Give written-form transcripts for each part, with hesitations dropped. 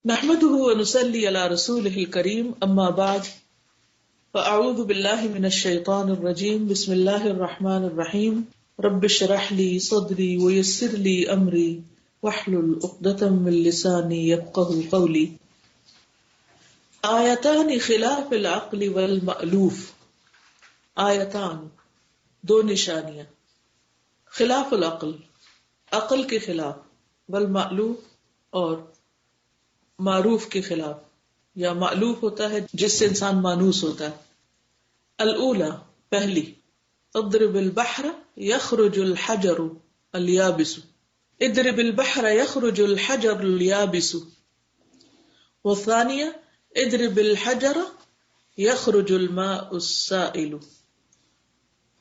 نحمده ونصلي على رسوله الكريم اما بعد فاعوذ بالله من الشيطان الرجيم بسم الله الرحمن الرحيم رب اشرح لي صدري ويسر لي امري واحلل عقدة من لساني يفقهوا قولي آیتان خلاف العقل والمألوف. آیتان دو نشانیاں، خلاف العقل عقل کے خلاف، والمألوف اور معروف کے خلاف، یا مألوف ہوتا ہے جس سے انسان مانوس ہوتا ہے۔ الاولی پہلی، اضرب البحر یخرج الحجر الیابس، اضرب البحر یخرج الحجر الیابس، والثانیہ اضرب الحجر یخرج الماء السائل،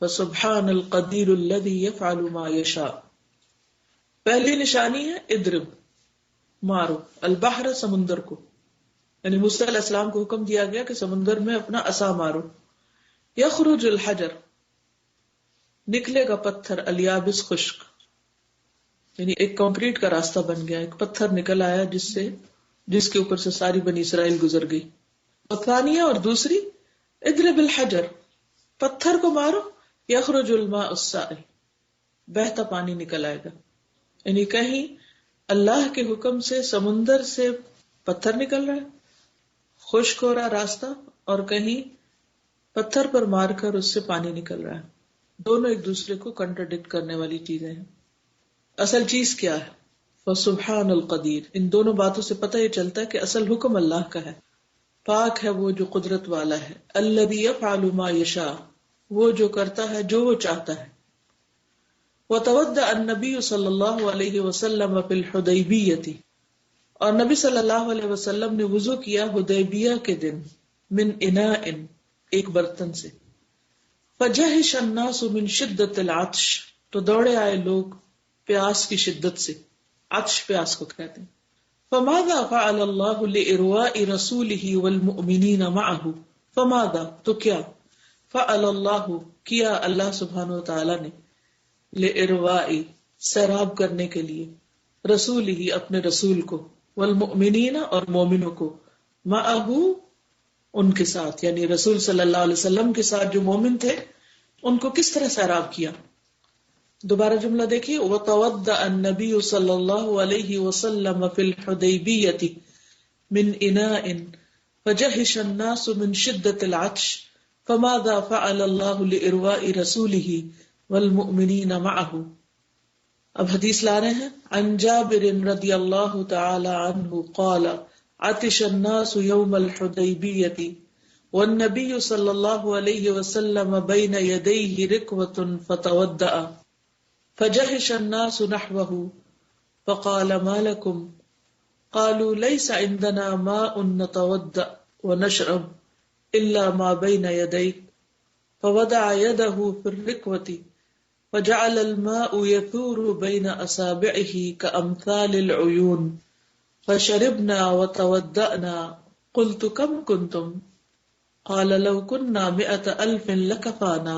فسبحان القدیر الذی یفعل ما یشاء۔ پہلی نشانی ہے اضرب، مارو، البحر سمندر کو، یعنی موسیٰ علیہ السلام کو حکم دیا گیا کہ سمندر میں اپنا عصا مارو۔ یخرج الحجر نکلے گا پتھر، الیابس خشک، یعنی ایک کنکریٹ کا راستہ بن گیا، ایک پتھر نکل آیا جس کے اوپر سے ساری بنی اسرائیل گزر گئی۔ وثانیہ اور دوسری، اضرب الحجر پتھر کو مارو، یخرج الماء السائل بہتا پانی نکل آئے گا، یعنی کہیں اللہ کے حکم سے سمندر سے پتھر نکل رہا ہے، خشک ہو رہا راستہ، اور کہیں پتھر پر مار کر اس سے پانی نکل رہا ہے۔ دونوں ایک دوسرے کو کنٹرڈکٹ کرنے والی چیزیں ہیں۔ اصل چیز کیا ہے؟ فسبحان القدیر۔ ان دونوں باتوں سے پتہ یہ چلتا ہے کہ اصل حکم اللہ کا ہے، پاک ہے وہ جو قدرت والا ہے، الذی یفعل ما یشاء وہ جو کرتا ہے جو وہ چاہتا ہے۔ وتودع النبی صلی اللہ علیہ وسلم فی الحدیبیۃ، اور نبی صلی اللہ علیہ وسلم نے وضو کیا حدیبیہ کے دن، من اناء ایک برتن سے، فجہش الناس من شدۃ العطش تو دوڑے آئے لوگ پیاس کی شدت سے، عطش پیاس کو کہتے ہیں۔ فماذا فعل اللہ لإرواء رسولہ والمؤمنین معہ، فماذا تو کیا، فعل اللہ کیا اللہ سبحانہ وتعالی نے، لإرواء سیراب کرنے کے لیے، رسول ہی اپنے رسول کو، والمؤمنین اور مومنوں کو، معہ ان کے ساتھ، یعنی رسول صلی اللہ علیہ وسلم کے ساتھ جو مومن تھے ان کو کس طرح سیراب کیا۔ دوبارہ جملہ دیکھیے، وتودع النبی صلی اللہ علیہ وسلم فی الحدیبیۃ من اناء فجہش الناس من شدۃ العطش فماذا فعل اللہ لإرواء رسولہ والمؤمنین معہ۔ اب حدیث لا رہے ہیں، عن جابر رضی اللہ تعالی عنہ قال عطش الناس یوم الحدیبیۃ والنبی صلی اللہ علیہ وسلم بین یدیہ رکوۃ فتودع فجہش الناس نحوہ فقال ما لکم قالوا لیس عندنا ماء نتودع ونشرب الا ما بین یدیک فوضع یدہ فی الرکوۃ فجعل الماء يثور بين أصابعه كأمثال العيون فشربنا وتودأنا قلت كم كنتم قال لو كنا 100,000 لكفانا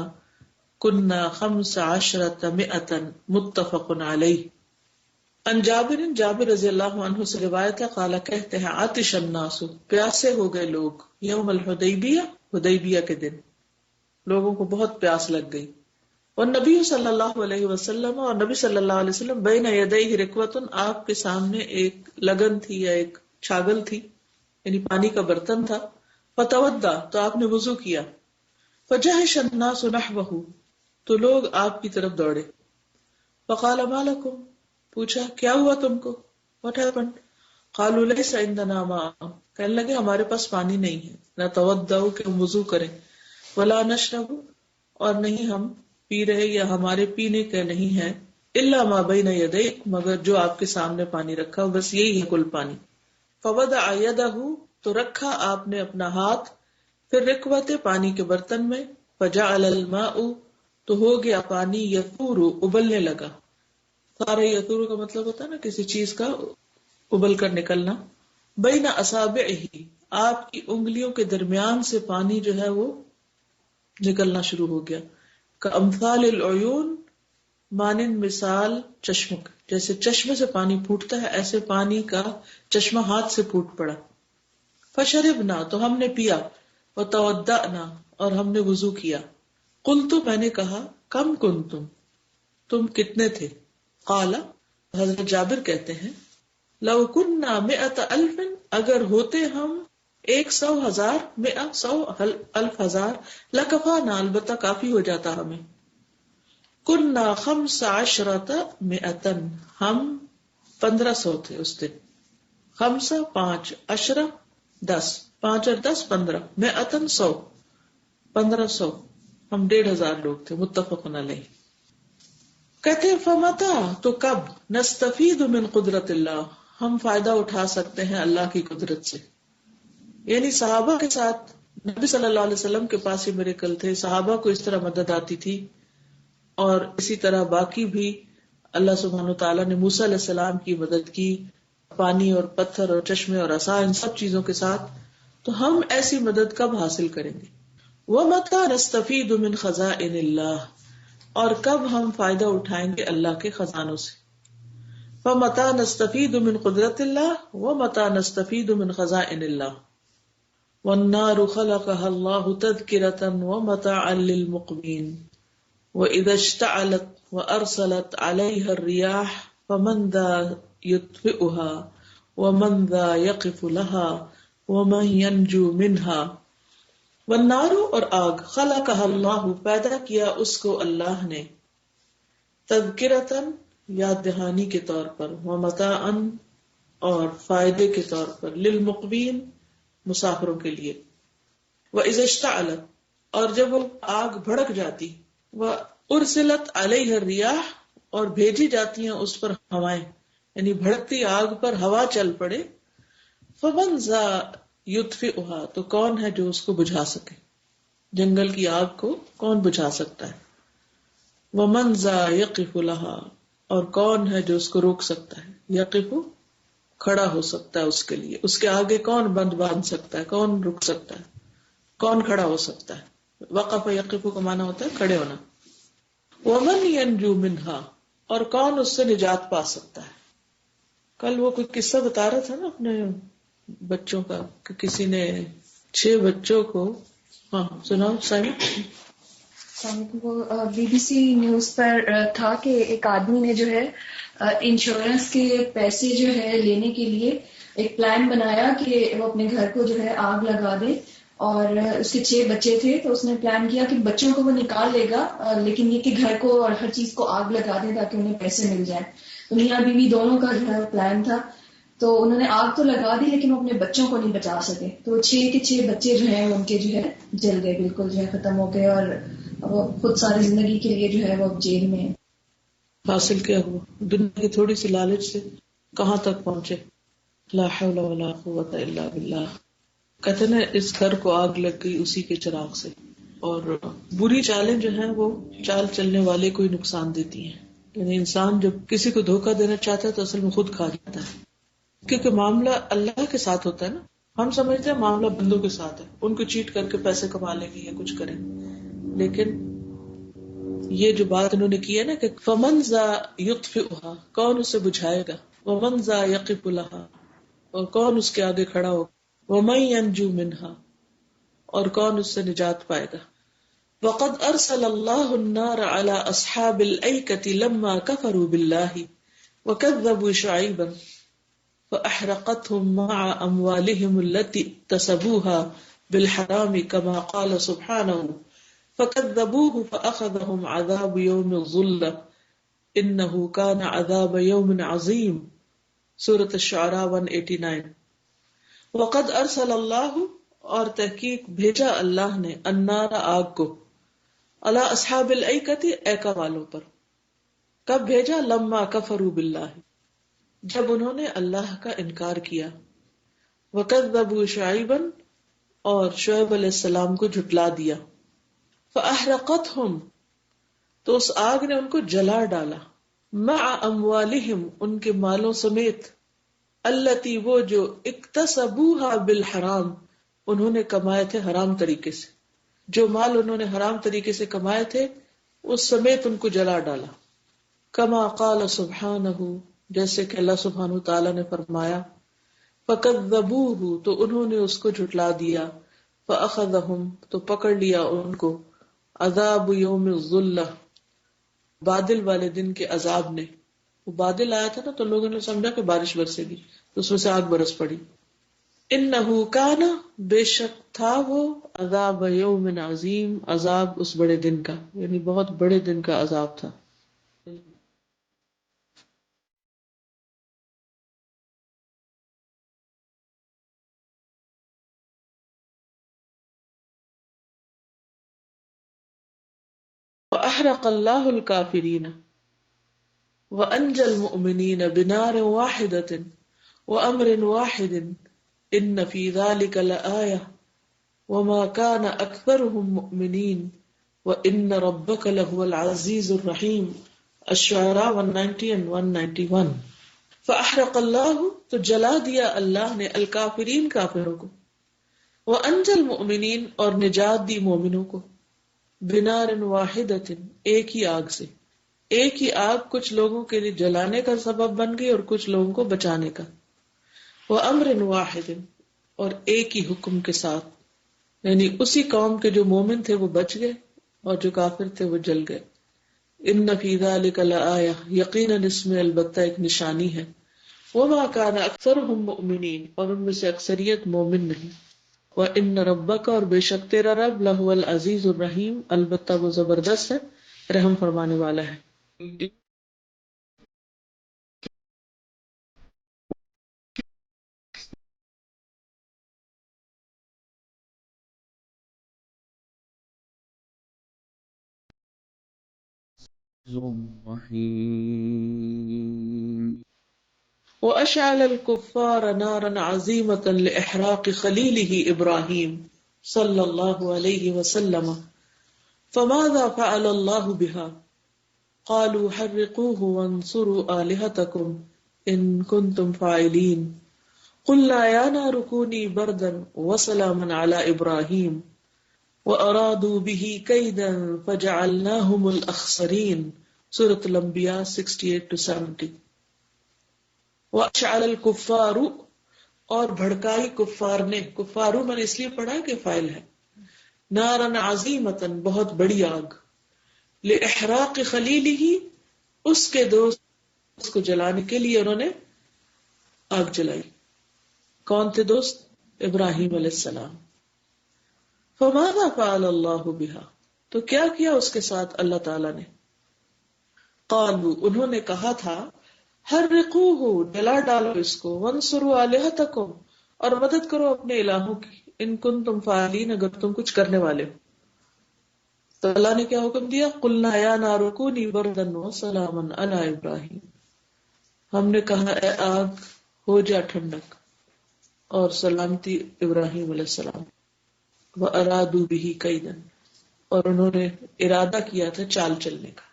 كنا 15,000 متفق عليه۔ عن جابر رضی اللہ عنہ سے روایت ہے، قال کہتے ہیں، عطش الناس پیاسے ہو گئے لوگ، یوم الحدیبیہ حدیبیہ کے دن لوگوں کو بہت پیاس لگ گئی، اور نبی صلی اللہ علیہ وسلم اور نبی صلی اللہ علیہ وسلم بین یدیہ رکوۃ آپ کے سامنے ایک لگن تھی یا ایک چھاگل تھی، یعنی پانی کا برتن تھا، فتودع تو آپ نے وضو کیا، فجہش الناس نحوہ تو لوگ آپ کی طرف دوڑے، فقال ما لکم پوچھا کیا ہوا تم کو، what happened؟ قالوا لیس عندنا ماء کہنے لگے ہمارے پاس پانی نہیں ہے، نتودع کہ ہم وضو کریں، ولا نشرب اور نہیں ہم پی رہے یا ہمارے پینے کا نہیں ہے، الا ما بین یدیک مگر جو آپ کے سامنے پانی رکھا ہو، بس یہی ہے کل پانی۔ فوضع یدہ تو رکھا آپ نے اپنا ہاتھ، پھر رکوت پانی کے برتن میں، فجعل الماء تو ہو گیا پانی، یثور ابلنے لگا، سارا یثور کا مطلب ہوتا ہے نا کسی چیز کا ابل کر نکلنا، بین اصابعہ آپ کی انگلیوں کے درمیان سے پانی جو ہے وہ نکلنا شروع ہو گیا، کامثال العیون مانند مثال چشموں کے، جیسے چشمے سے پانی پھوٹتا ہے ایسے پانی کا چشمہ ہاتھ سے پھوٹ پڑا. فشربنا تو ہم نے پیا، وتودعنا اور ہم نے وضو کیا. قلت میں نے کہا کم کنتم تم کتنے تھے؟ قال حضرت جابر کہتے ہیں لو کننا 100,000 اگر ہوتے ہم 100,000 100,000 لکفانا البتہ کافی ہو جاتا ہمیں. کننا 15 ہم 1500 تھے اس دن. 5 10 10 5 اور 10 15 100 1500 ہم 1,500 لوگ تھے. متفق علیہ. کہتے ہیں فمتا تو کب نستفید من قدرت اللہ ہم فائدہ اٹھا سکتے ہیں اللہ کی قدرت سے. یعنی صحابہ کے ساتھ نبی صلی اللہ علیہ وسلم کے پاس ہی میریکل تھے، صحابہ کو اس طرح مدد آتی تھی، اور اسی طرح باقی بھی اللہ سبحانہ وتعالیٰ نے موسیٰ علیہ السلام کی مدد کی پانی اور پتھر اور چشمے اور عصا ان سب چیزوں کے ساتھ. تو ہم ایسی مدد کب حاصل کریں گے؟ وَمَتَى نَسْتَفِيدُ مِنْ خَزَائِنِ اللَّهِ اور کب ہم فائدہ اٹھائیں گے اللہ کے خزانوں سے. فَمَتَى نَسْتَفِيدُ مِنْ قُدْرَةِ اللَّهِ وَمَتَى نَسْتَفِيدُ مِنْ خَزَائِنِ اللَّهِ. وَالنَّارُ خَلَقَهَا اللَّهُ تَذْكِرَةً وَمَتَاعًا لِلْمُقْوِينَ وَإِذَا اشْتَعَلَتْ وَأَرْسَلَتْ عَلَيْهَا الرِّيَاحَ فَمَنْ ذَا يُطْفِئُهَا وَمَنْ ذَا يَقِفُ لَهَا وَمَنْ يَنْجُو مِنْهَا. والنار اور آگ خلقها اللہ پیدا کیا اس کو اللہ نے تذکرتاً یاد دہانی کے طور پر، ومتاعاً اور فائدے کے طور پر، للمقوین مسافروں کے لیے. وَإِذَا اشْتَعَلَتْ اور جب وہ آگ بھڑک جاتی، وَأُرْسِلَتْ عَلَيْهَا الرِّيَاحُ اور بھیجی جاتی ہیں اس پر ہوائیں، یعنی بھڑکتی آگ پر ہوا چل پڑے. فَمَنْ ذَا یطفئها تو کون ہے جو اس کو بجھا سکے، جنگل کی آگ کو کون بجھا سکتا ہے. ومن ذا یقف لها اور کون ہے جو اس کو روک سکتا ہے. یقف کھڑا ہو سکتا ہے اس کے لیے، اس کے آگے کون بند باندھ سکتا ہے، کون رک سکتا ہے، کون کھڑا ہو سکتا ہے. وقف یقف کا معنی ہوتا ہے کھڑے ہونا. ومن ینجو منہا اور کون اس سے نجات پا سکتا ہے. کل وہ کوئی قصہ بتا رہا تھا نا اپنے بچوں کا کہ کسی نے 6 بچوں کو، ہاں سناؤ سائمن. وہ بی بی سی نیوز پر تھا کہ ایک آدمی نے جو ہے انشورنس کے پیسے جو ہے لینے کے لیے ایک پلان بنایا کہ وہ اپنے گھر کو جو ہے آگ لگا دے، اور اس کے 6 بچے تھے تو اس نے پلان کیا کہ بچوں کو وہ نکال لے گا لیکن یہ کہ گھر کو اور ہر چیز کو آگ لگا دے تاکہ انہیں پیسے مل جائیں. تو میاں بیوی دونوں کا جو ہے پلان تھا، تو انہوں نے آگ تو لگا دی لیکن وہ اپنے بچوں کو نہیں بچا سکے. تو 6 کے 6 بچے جو ہیں ان کے جو ہے جل گئے، بالکل جو ہے ختم ہو گئے، اور وہ خود ساری زندگی کے لیے جو ہے وہ جیل میں. حاصل کیا ہوا؟ دنیا کی تھوڑی سی لالچ سے کہاں تک پہنچے. لا حول ولا قوت الا باللہ. کہتے ہیں اس گھر کو آگ لگ گئی اسی کے چراغ سے. اور بری چالیں جو ہیں وہ چال چلنے والے کو ہی نقصان دیتی ہیں. یعنی انسان جب کسی کو دھوکہ دینا چاہتا ہے تو اصل میں خود کھا جاتا ہے، کیونکہ معاملہ اللہ کے ساتھ ہوتا ہے نا. ہم سمجھتے ہیں معاملہ بندوں کے ساتھ ہے، ان کو چیٹ کر کے پیسے کما لیں گے یا کچھ کریں، لیکن یہ جو بات انہوں نے کی ہے نا کہ فمن ذا یطفئها کون اسے بجھائے گا، ومن ذا یقف لها اور کون اس کے آگے کھڑا ہو، ومن ینجو منها اور کون اس سے نجات پائے گا. وقد ارسل اللہ النار على اصحاب الایکۃ لما کفروا باللہ وکذبوا شعیبا فاحرقتهم مع اموالهم التي اكتسبوها بالحرام كما قال سبحانه فكذبوه فأخذهم عذاب يوم الظلة إنه كان عذاب يوم عظيم. سورة الشعراء 189. وقد ارسل اللہ اور تحقیق بھیجا اللہ نے النار آگ کو علی اصحاب الایکۃ ایکا والوں پر. کب بھیجا؟ لما کفروا باللہ جب انہوں نے اللہ کا انکار کیا، وکذبوا شعیبا اور شعیب علیہ السلام کو جھٹلا دیا، فأحرقتهم تو اس آگ نے ان کو جلا ڈالا، مع اموالہم ان کے مالوں سمیت، التی وہ جو اکتسبوها بالحرام انہوں نے کمائے تھے حرام طریقے سے، جو مال انہوں نے حرام طریقے سے کمائے تھے اس سمیت ان کو جلا ڈالا. کما قال سبحانہ، جیسے کہ اللہ سبحانہ تعالیٰ نے فرمایا، فکذبوہ، تو انہوں نے اس کو جھٹلا دیا، فاخذہم، تو پکڑ لیا ان کو، عذاب یوم الظلہ، بادل والے دن کے عذاب نے. وہ بادل آیا تھا نا تو لوگوں نے سمجھا کہ بارش برسے گی، تو اس میں سے آگ برس پڑی. انہ کان، بے شک تھا وہ، عذاب یوم عظیم، عذاب اس بڑے دن کا، یعنی بہت بڑے دن کا عذاب تھا. وأحرق الله الكافرين وأنجى المؤمنين بنار واحدة وأمر واحد إن في ذلك لآية وما كان أكثرهم مؤمنين وإن ربك لهو العزيز الرحيم. الشعراء 190 and 191. فأحرق الله، تو جلا دیا اللہ نے، الکافرین، کافروں کو، وأنجى المؤمنين، اور نجات دی مومنوں کو، بنار واحدۃ، ایک ہی آگ سے. ایک ہی آگ کچھ لوگوں کے لیے جلانے کا سبب بن گئی اور کچھ لوگوں کو بچانے کا. وامر واحد، اور ایک ہی حکم کے ساتھ، یعنی اسی قوم کے جو مومن تھے وہ بچ گئے اور جو کافر تھے وہ جل گئے. ان فی ذلک لآیہ، یقیناً اس میں البتہ ایک نشانی ہے. وما کان اکثرهم مؤمنین، اور ان میں سے اکثریت مومن نہیں. وَإِنَّ رَبَّكَ، اور بے شک تیرا رب، لَهُوَ الْعَزِيزُ الرَّحِيمُ، البتہ وہ زبردست ہے، رحم فرمانے والا ہے. الرحيم. وَأَشْعَلَ الْكُفَّارَ نَارًا عَظِيمَةً لِإِحْرَاقِ خَلِيلِهِ إِبْرَاهِيمَ صلی اللہ علیہ وسلم، فماذا فعل اللہ بها؟ قالوا حرقوه وانصروا آلهتكم إن كنتم فاعلين. قلنا يا نار كوني بردا وسلاما على إبراهيم وأرادوا به كيدا فجعلناهم الأخسرين. سورة الانبیاء 68-70. وَأَشْعَلَ الْكُفَّارُ، اور بھڑکائی کفار نے، کفارو میں نے اس لیے پڑھا کہ فاعل ہے، نارن عظیمتن، بہت بڑی آگ، لِإِحْرَاقِ خَلِيلِهِ، اس کے دوست کو جلانے کے لیے انہوں نے آگ جلائی. کون تھے دوست؟ ابراہیم علیہ السلام. فَمَاذَا فَعَلَ اللَّهُ بِهَا، تو کیا کیا اس کے ساتھ اللہ تعالیٰ نے؟ قالوا، انہوں نے کہا تھا، حرقوہ، جلا ڈالو اس کو، وانصروا آلہتکم، اور مدد کرو اپنے الہوں کی، ان کنتم فاعلین، اگر تم کچھ کرنے والے ہو. تو اللہ نے کیا حکم دیا؟ قلنا یا نار کونی بردا وسلاما علی ابراہیم، ہم نے کہا اے آگ ہو جا ٹھنڈک اور سلامتی ابراہیم علیہ السلام. وَأَرَادُوا بِهِ كَيْدًا، اور انہوں نے ارادہ کیا تھا چال چلنے کا.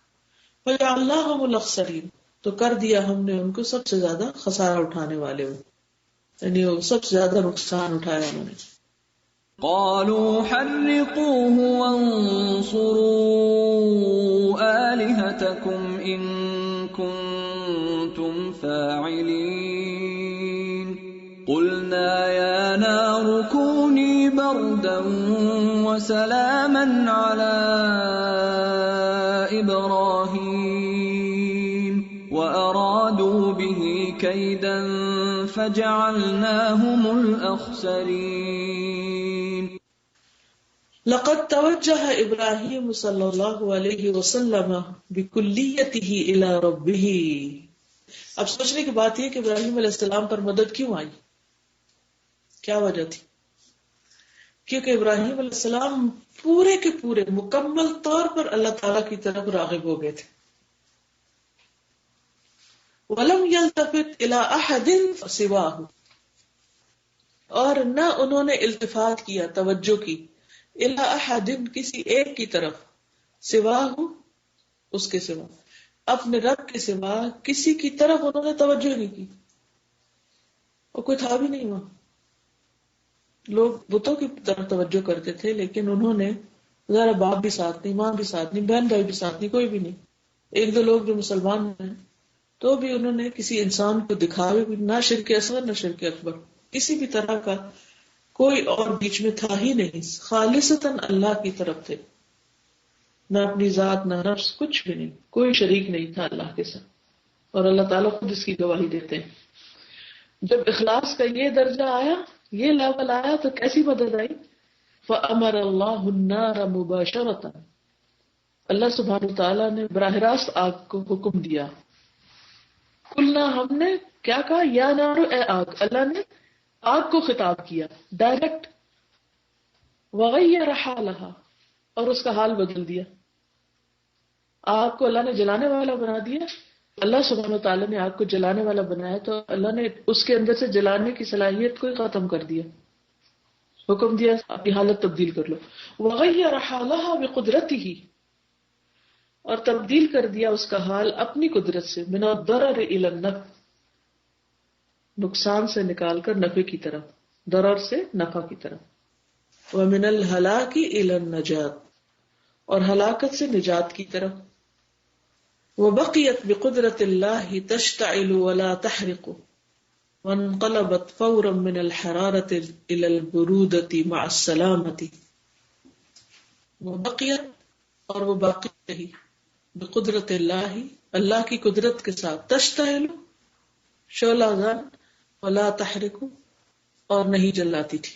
فَجَعَلْنَاهُمُ الْأَخْسَرِينَ، تو کر دیا ہم نے ان کو سب سے زیادہ خسارہ اٹھانے والے ہو، یعنی وہ سب سے زیادہ نقصان اٹھایا انہوں نے. قالوا حرقوه وانصروا آلهتكم إن كنتم فاعلين. قلنا يا نار كوني بردا وسلاما على إبراهيم وأرادوا به كيدا فجعلناهم الأخسرين. لقد توجہ ابراہیم صلی اللہ علیہ وسلم بکلیتہ الی ربہ. اب سوچنے کی بات یہ کہ ابراہیم علیہ السلام پر مدد کیوں آئی، کیا وجہ تھی؟ کیونکہ ابراہیم علیہ السلام پورے کے پورے مکمل طور پر اللہ تعالیٰ کی طرف راغب ہو گئے تھے. وَلَمْ يَلْتَفِتْ إِلَىٰ أَحَدٍ سِوَاهُ، اور نہ انہوں نے التفات کیا، توجہ کی، إِلَىٰ أَحَدٍ، کسی ایک کی طرف، سِوَاهُ، اس کے سوا، اپنے رب کے سوا کسی کی طرف انہوں نے توجہ نہیں کی، اور کوئی تھا بھی نہیں وہاں. لوگ بتوں کی طرف توجہ کرتے تھے لیکن انہوں نے ذرا باپ بھی ساتھ نہیں، ماں بھی ساتھ نہیں، بہن بھائی بھی ساتھ نہیں، کوئی بھی نہیں. ایک دو لوگ جو مسلمان ہیں تو بھی انہوں نے کسی انسان کو دکھاوے نہ شرک اصغر نہ شرک اکبر، کسی بھی طرح کا کوئی اور بیچ میں تھا ہی نہیں، خالصتاً اللہ کی طرف تھے، نہ اپنی ذات نہ نفس، کچھ بھی نہیں، کوئی شریک نہیں تھا اللہ کے ساتھ، اور اللہ تعالیٰ خود اس کی گواہی دیتے ہیں۔ جب اخلاص کا یہ درجہ آیا، یہ لیول آیا، تو کیسی مدد آئی؟ فَأَمَرَ اللَّهُ النَّارَ مُبَاشَرَةً، اللہ سبحانہ وتعالیٰ نے براہ راست آگ کو حکم دیا۔ قلنا، ہم نے کیا کہا؟ یا نار، اے آگ، اللہ نے آگ کو خطاب کیا ڈائریکٹ، وغیر حالہا، اور اس کا حال بدل دیا۔ آگ کو اللہ نے جلانے والا بنا دیا، اللہ سبحانہ وتعالیٰ نے آگ کو جلانے والا بنایا تو اللہ نے اس کے اندر سے جلانے کی صلاحیت کو ہی ختم کر دیا، حکم دیا اپنی حالت تبدیل کر لو۔ وغیر حالہا بقدرتہ، اور تبدیل کر دیا اس کا حال اپنی قدرت سے، من الضرر الی النفع، نقصان سے نکال کر نفع کی طرف، ضرر سے نفع کی طرف، ومن الہلاک الی النجات، اور ہلاکت سے نجات کی طرف، وبقیت بقدرت اللہ تشتعل ولا تحرق، وانقلبت فورا من الحرارة الى البرودة مع السلامة، وبقیت، اور وہ باقی رہی، بقدرت اللہ، اللہ کی قدرت کے ساتھ، تشتعل، شعلہ زن، ولا تحرق، اور نہیں جلاتی تھی،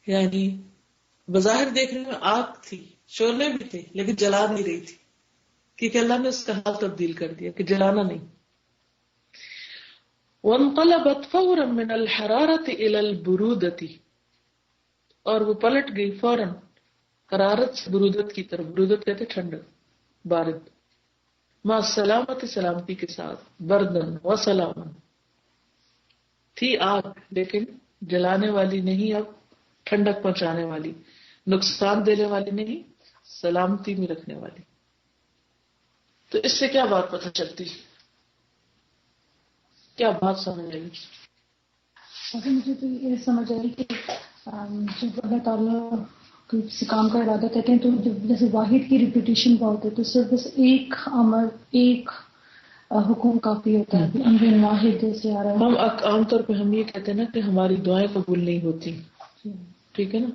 یعنی بظاہر دیکھنے میں آگ تھی، شعلے بھی تھے، لیکن جلا نہیں رہی تھی، کیونکہ اللہ نے اس کا حال تبدیل کر دیا کہ جلانا نہیں۔ وانقلبت فورا من الحرارة الى البرودة، اور وہ پلٹ گئی فوراً حرارت سے برودت کی طرف، برودت کہتے ٹھنڈک، بارد، مع سلامت، سلامتی کے ساتھ، بردن و سلاما، تھی آگ لیکن جلانے والی نہیں، اب ٹھنڈک پہنچانے والی، نقصان دینے والی نہیں، سلامتی میں رکھنے والی۔ تو اس سے کیا بات پتہ چلتی، کیا بات سمجھ آئی؟ مجھے تو یہ سمجھ آئی کہ جب اللہ تعالیٰ کسی کام کا ارادہ کرتے ہیں تو جب جیسے واحد کی ریپیٹیشن بہت ہے تو صرف بس ایک عمل، ایک حکم کافی ہوتا ہے، امر واحد جیسے آ رہا ہے۔ ہم عام طور پہ ہم یہ کہتے ہیں نا کہ ہماری دعائیں قبول نہیں ہوتی، ٹھیک ہے نا،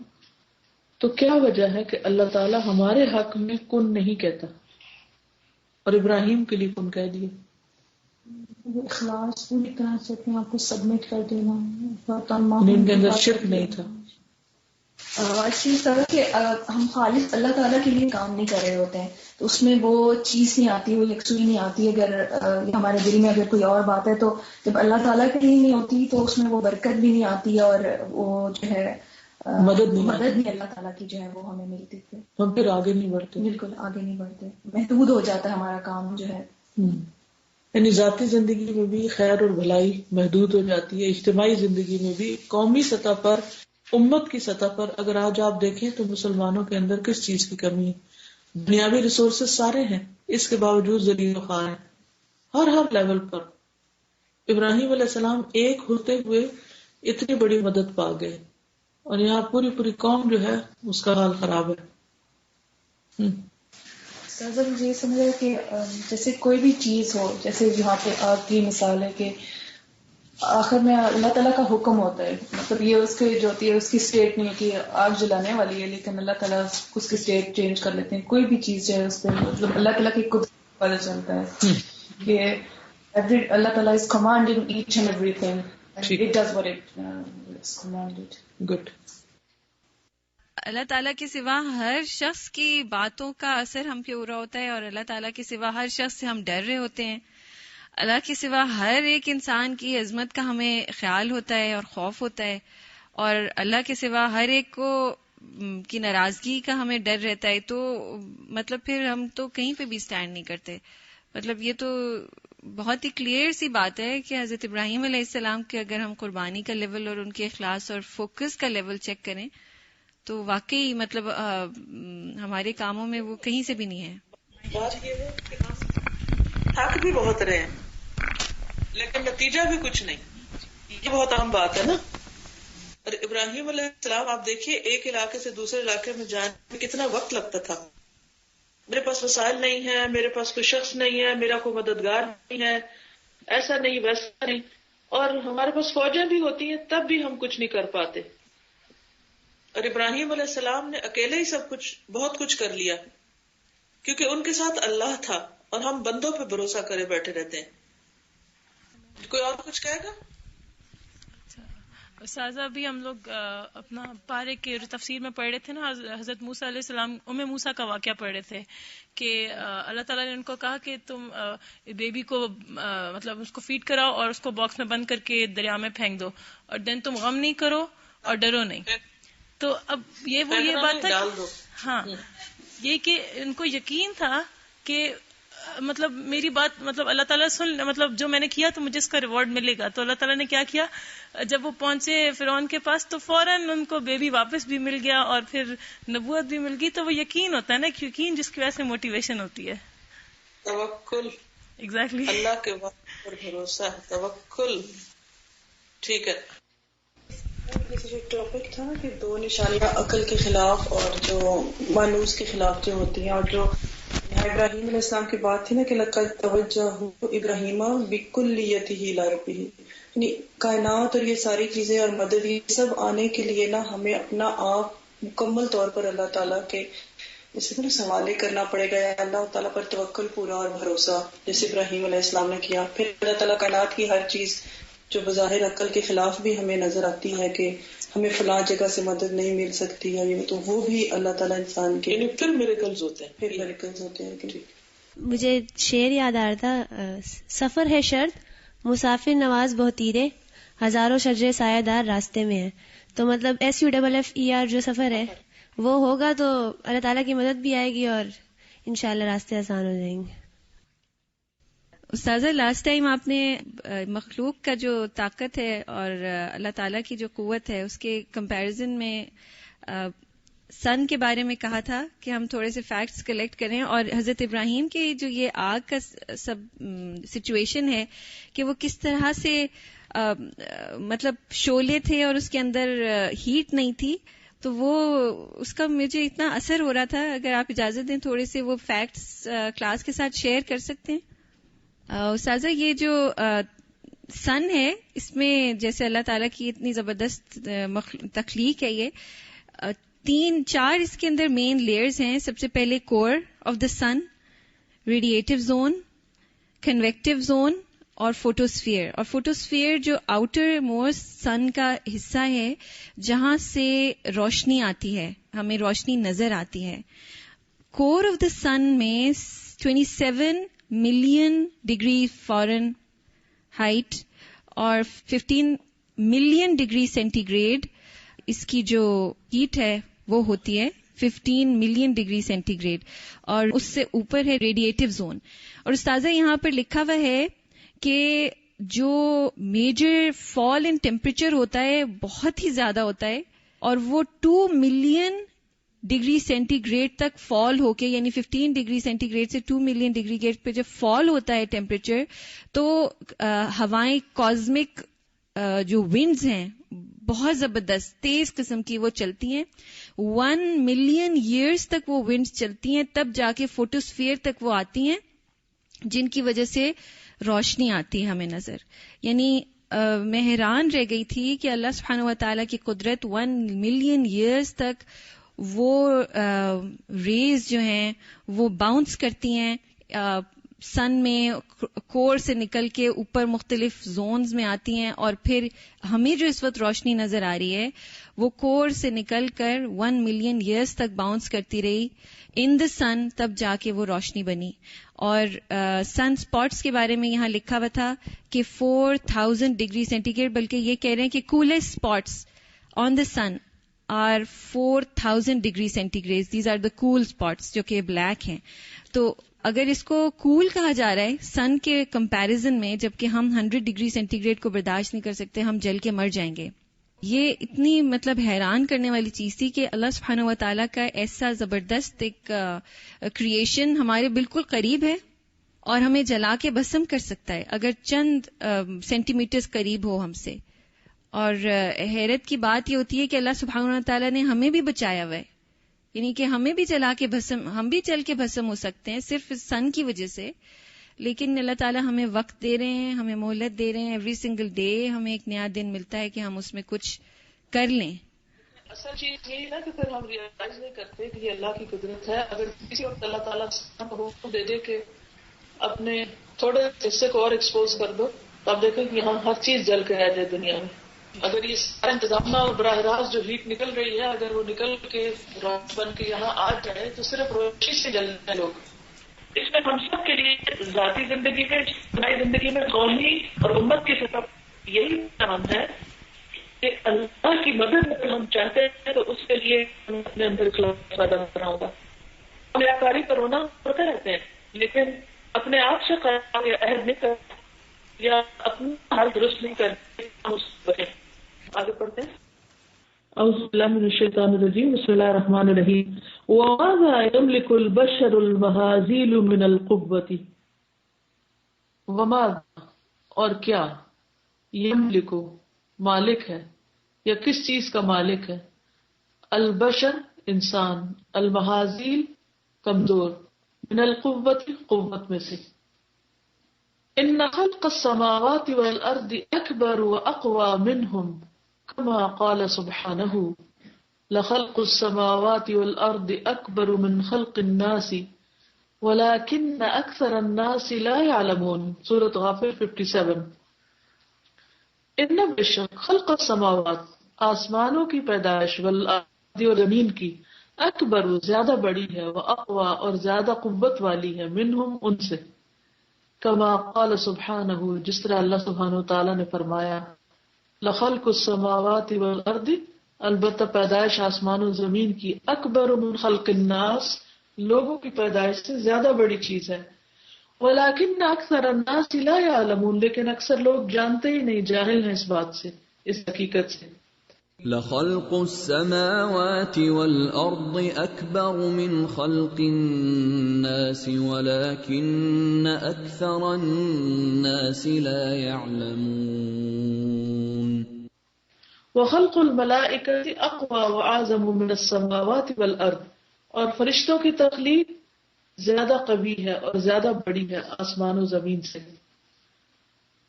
تو کیا وجہ ہے کہ اللہ تعالیٰ ہمارے حق میں کن نہیں کہتا اور ابراہیم کے لیے کن کہہ دیا؟ وہ اخلاص پوری طرح سے اپنے آپ کو سبمٹ کر دینا، ان کے اندر شرک نہیں تھا۔ چیز طرح کہ ہم خالص اللہ تعالیٰ کے لیے کام نہیں کر رہے ہوتے ہیں تو اس میں وہ چیز نہیں آتی، وہ یکسوئی نہیں آتی۔ اگر ہمارے دل میں اگر کوئی اور بات ہے تو جب اللہ تعالیٰ کے لیے نہیں ہوتی تو اس میں وہ برکت بھی نہیں آتی، اور وہ جو ہے مدد بھی اللہ تعالیٰ کی جو ہے وہ ہمیں ملتی تھی، ہم پھر آگے نہیں بڑھتے، بالکل آگے نہیں بڑھتے، محدود ہو جاتا ہے ہمارا کام جو ہے۔ یعنی ذاتی زندگی میں بھی خیر اور بھلائی محدود ہو جاتی ہے، اجتماعی زندگی میں بھی، قومی سطح پر، امت کی سطح پر اگر آج آپ دیکھیں تو مسلمانوں کے اندر کس چیز کی کمی ہے؟ دنیاوی ریسورسز سارے ہیں، اس کے باوجود ذلیل و خوار ہیں ہر لیول پر۔ ابراہیم علیہ السلام ایک ہوتے ہوئے اتنی بڑی مدد پا گئے، اور یہاں پوری قوم جو ہے اس کا حال خراب ہے۔ مجھے یہ سمجھ ہے کہ جیسے کوئی بھی چیز ہو، جیسے یہاں پہ آگ کی مثال ہے کہ آخر میں اللہ تعالیٰ کا حکم ہوتا ہے، مطلب یہ اس کی جو ہوتی ہے اس کی اسٹیٹ نہیں ہے کہ آگ جلانے والی ہے، لیکن اللہ تعالیٰ اس کی اسٹیٹ چینج کر لیتے ہیں۔ کوئی بھی چیز جو ہے اس پہ مطلب اللہ تعالیٰ کی قدرت پتہ چلتا ہے کہ اللہ تعالیٰ از کمانڈنگ ایچ اینڈ ایوری تھنگ، it does what it is commanded. Good. Allah تعالیٰ کے سوا ہر شخص کی باتوں کا اثر ہم پہ ہو رہا ہوتا ہے، اور اللہ تعالیٰ کے سوا ہر شخص سے ہم ڈر رہے ہوتے ہیں۔ اللہ کے سوا ہر ایک انسان کی عظمت کا ہمیں خیال ہوتا ہے اور خوف ہوتا ہے، اور اللہ کے سوا ہر ایک کو کی ناراضگی کا ہمیں ڈر رہتا ہے، تو مطلب پھر ہم تو کہیں پہ بھی سٹینڈ نہیں کرتے۔ مطلب یہ تو بہت ہی کلیئر سی بات ہے کہ حضرت ابراہیم علیہ السلام کے اگر ہم قربانی کا لیول اور ان کے اخلاص اور فوکس کا لیول چیک کریں تو واقعی مطلب ہمارے کاموں میں وہ کہیں سے بھی نہیں ہے۔ بات یہ ہے کہ ہم تھک بھی بہت رہے ہیں لیکن نتیجہ بھی کچھ نہیں، یہ بہت اہم بات ہے نا۔ اور ابراہیم علیہ السلام آپ دیکھیے ایک علاقے سے دوسرے علاقے میں جانے میں کتنا وقت لگتا تھا، میرے پاس وسائل نہیں ہے، میرے پاس کوئی شخص نہیں ہے، میرا کوئی مددگار نہیں ہے، ایسا نہیں ویسا نہیں، اور ہمارے پاس فوجیں بھی ہوتی ہیں تب بھی ہم کچھ نہیں کر پاتے. اور ابراہیم علیہ السلام نے اکیلے ہی سب کچھ بہت کچھ کر لیا کیونکہ ان کے ساتھ اللہ تھا، اور ہم بندوں پہ بھروسہ کرے بیٹھے رہتے ہیں. کوئی اور کچھ کہے گا؟ استاذہ ابھی ہم لوگ اپنا پارے کے تفسیر میں پڑھ رہے تھے نا، حضرت موسیٰ علیہ السلام ام موسیٰ کا واقعہ پڑھ رہے تھے کہ اللہ تعالیٰ نے ان کو کہا کہ تم بیبی کو مطلب اس کو فیڈ کراؤ اور اس کو باکس میں بند کر کے دریا میں پھینک دو، اور دین تم غم نہیں کرو اور ڈرو نہیں. تو اب یہ بات تھا ہاں، یہ کہ ان کو یقین تھا کہ مطلب میری بات مطلب اللہ تعالیٰ سن، مطلب جو میں نے کیا تو مجھے اس کا ریوارڈ ملے گا. تو اللہ تعالیٰ نے کیا کیا، جب وہ پہنچے فرعون کے پاس تو فوراً ان کو بیبی واپس بھی مل گیا اور پھر نبوت بھی مل گئی. تو وہ یقین ہوتا ہے نا، یقین جس کی وجہ سے موٹیویشن ہوتی ہے. توکل، ایگزیکٹلی، اللہ کے وعدے پر بھروسہ، توکل. ٹھیک ہے. جو ٹاپک تھا نا کہ دو نشانیاں عقل کے خلاف اور جو مانوس کے خلاف جو ہوتی ہیں، اور جو ابراہیم علیہ السلام کی بات تھی نا کہ لقد توجہ ابراہیم بکلیتہ الی ربہ، یعنی کائنات اور یہ ساری چیزیں اور مدد یہ سب آنے کے لیے نا ہمیں اپنا آپ مکمل طور پر اللہ تعالیٰ کے جیسے نا سوالے کرنا پڑے گا، اللہ تعالیٰ پر توکل پورا اور بھروسہ جیسے ابراہیم علیہ السلام نے کیا. پھر اللہ تعالیٰ کائنات کی ہر چیز جو بظاہر عقل کے خلاف بھی ہمیں نظر آتی ہے کہ ہمیں فلاں جگہ سے مدد نہیں مل سکتی ہے، تو وہ بھی اللہ تعالیٰ انسان کے پھر میریکلز ہوتے ہیں، پھر میریکلز ہوتے ہیں. مجھے شعر یاد آ رہا تھا، سفر ہے شرط مسافر نواز بہت تیرے، ہزاروں شجرے سایہ دار راستے میں ہیں. تو مطلب SUFFER جو سفر ہے وہ ہوگا تو اللہ تعالیٰ کی مدد بھی آئے گی اور انشاءاللہ راستے آسان ہو جائیں گے. استاذہ لاسٹ ٹائم آپ نے مخلوق کا جو طاقت ہے اور اللہ تعالیٰ کی جو قوت ہے اس کے کمپیریزن میں سن کے بارے میں کہا تھا کہ ہم تھوڑے سے فیکٹس کلیکٹ کریں، اور حضرت ابراہیم کے جو یہ آگ کا سب سچویشن ہے کہ وہ کس طرح سے مطلب شعلے تھے اور اس کے اندر ہیٹ نہیں تھی، تو وہ اس کا مجھے اتنا اثر ہو رہا تھا. اگر آپ اجازت دیں تھوڑے سے وہ فیکٹس کلاس کے ساتھ شیئر کر سکتے ہیں. استاذہ یہ جو سن ہے اس میں جیسے اللہ تعالیٰ کی اتنی زبردست تخلیق ہے، یہ 3-4 اس کے اندر مین لیئرز ہیں. سب سے پہلے core of the sun, radiative zone, convective zone اور فوٹوسفیئر. اور فوٹوسفیئر جو آؤٹر موسٹ سن کا حصہ ہے جہاں سے روشنی آتی ہے، ہمیں روشنی نظر آتی ہے. کور آف دا سن میں 27 ملین ڈگری فارن ہائٹ اور 15 ملین ڈگری سینٹی گریڈ اس کی جو ہیٹ ہے وہ ہوتی ہے 15 ملین ڈگری سینٹی گریڈ، اور اس سے اوپر ہے ریڈیٹیو زون. اور استاذہ یہاں پر لکھا ہوا ہے کہ جو میجر فال ان ٹیمپریچر ہوتا ہے بہت ہی زیادہ ہوتا ہے، اور وہ 2 ملین ڈگری سینٹی گریڈ تک فال ہو کے، یعنی 15 ڈگری سینٹی گریڈ سے 2 ملین ڈگری گریڈ پہ جب فال ہوتا ہے ٹیمپریچر، تو ہوائیں کازمک جو ونڈز ہیں بہت زبردست تیز قسم کی وہ چلتی ہیں. 1 ملین ایئرز تک وہ ونڈز چلتی ہیں، تب جا کے فوٹوسفیئر تک وہ آتی ہیں جن کی وجہ سے روشنی آتی ہے ہمیں نظر. یعنی میں حیران رہ گئی تھی کہ اللہ سبحانہ و تعالیٰ کی قدرت 1 ملین ایئرز تک وہ ریز جو ہیں وہ باؤنس کرتی ہیں سن میں، کور سے نکل کے اوپر مختلف زونز میں آتی ہیں، اور پھر ہمیں جو اس وقت روشنی نظر آ رہی ہے وہ کور سے نکل کر 1 ملین ایئرز تک باؤنس کرتی رہی ان دا سن، تب جا کے وہ روشنی بنی. اور سن اسپاٹس کے بارے میں یہاں لکھا ہوا تھا کہ 4000 ڈگری سینٹی گریڈ، بلکہ یہ کہہ رہے ہیں کہ coolest spots on the sun are 4000 degree centigrade گریڈ. These are the cool spots جو کہ بلیک ہیں. تو اگر اس کو کول کہا جا رہا ہے سن کے کمپیریزن میں، جبکہ ہم 100 ڈگری سینٹی گریڈ کو برداشت نہیں کر سکتے، ہم جل کے مر جائیں گے. یہ اتنی مطلب حیران کرنے والی چیز تھی کہ اللہ سبحانہ و تعالیٰ کا ایسا زبردست ایک کریشن ہمارے بالکل قریب ہے اور ہمیں جلا کے بھسم کر سکتا ہے اگر چند سینٹی میٹرز قریب ہو ہم سے. اور حیرت کی بات یہ ہوتی ہے کہ اللہ سبحانہ و تعالیٰ نے ہمیں بھی بچایا ہوا ہے. یعنی کہ ہمیں بھی چلا کے بھسم، ہم بھی چل کے بھسم ہو سکتے ہیں صرف اس سن کی وجہ سے، لیکن اللہ تعالیٰ ہمیں وقت دے رہے ہیں، ہمیں مہلت دے رہے ہیں. ایوری سنگل ڈے ہمیں ایک نیا دن ملتا ہے کہ ہم اس میں کچھ کر لیں. اصل چیز یہی نا کہ پھر ہم ریئلائز نہیں کرتے کہ یہ اللہ کی قدرت ہے. اگر کسی وقت اللہ تعالیٰ کو حکم دے دے کہ اپنے تھوڑے حصے کو اور ایکسپوز کر دو تو آپ دیکھیں کہ یہاں ہر چیز جل کے رہ جائے دنیا میں. اگر یہ سارا انتظامہ اور براہ راست جو ہیٹ نکل رہی ہے اگر وہ نکل کے روشن بن کے یہاں آ جائے تو صرف روشنی سے جل رہے ہیں لوگ. اس میں ہم سب کے لیے ذاتی زندگی میں، اجتماعی زندگی میں، قومی اور امت کی سطح یہی کام ہے کہ اللہ کی مدد اگر ہم چاہتے ہیں تو اس کے لیے ہمیں اپنے اندر اخلاص پیدا کرنا ہوگا. ہم ریاکاری پر رونا ہوتے رہتے ہیں لیکن اپنے آپ سے قرار یا عہد نہیں کرتے یا اپنا حال درست نہیں کرتے ہم اس سے بچیں. آگے پڑھتے ہیں. اعوذ باللہ من الشیطان الرجیم. بسم اللہ الرحمن الرحیم. وَمَاذَا يَمْلِكُ الْبَشَرُ الْمَهَازِيلُ مِنَ الْقُوَّةِ. وَمَاذَا اور کیا، یملکو مالک ہے یا کس چیز کا مالک ہے، البشر انسان، المہازیل کمزور، من القوت قوت میں سے. ان خلق السماوات والارض اکبر واقوى منهم كما قال سبحانه لخلق السماوات والارض اکبر من خلق الناس ولكن اکثر الناس لا يعلمون. سورۃ غافر 57. ان بشک خلق السماوات آسمانوں کی پیدائش والارض اور زمین کی اکبر زیادہ بڑی ہے، واقوى اور زیادہ قوت والی ہے، منہم ان سے، کما قال سبحانہ جس طرح اللہ سبحانہ تعالیٰ نے فرمایا، لخلق السماوات والارض البتہ پیدائش آسمان و زمین کی، اکبر من خلق الناس لوگوں کی پیدائش سے زیادہ بڑی چیز ہے، ولکن اکثر الناس لا يعلمون لیکن اکثر لوگ جانتے ہی نہیں، جاہل ہیں اس بات سے، اس حقیقت سے. لخلق السماوات والأرض أكبر من خلق الناس ولكن أكثر الناس لا يعلمون. وخلق الملائكة أقوى وأعظم من السماوات والأرض اور فرشتوں کی تخلیق زیادہ قوی ہے اور زیادہ بڑی ہے آسمان و زمین سے.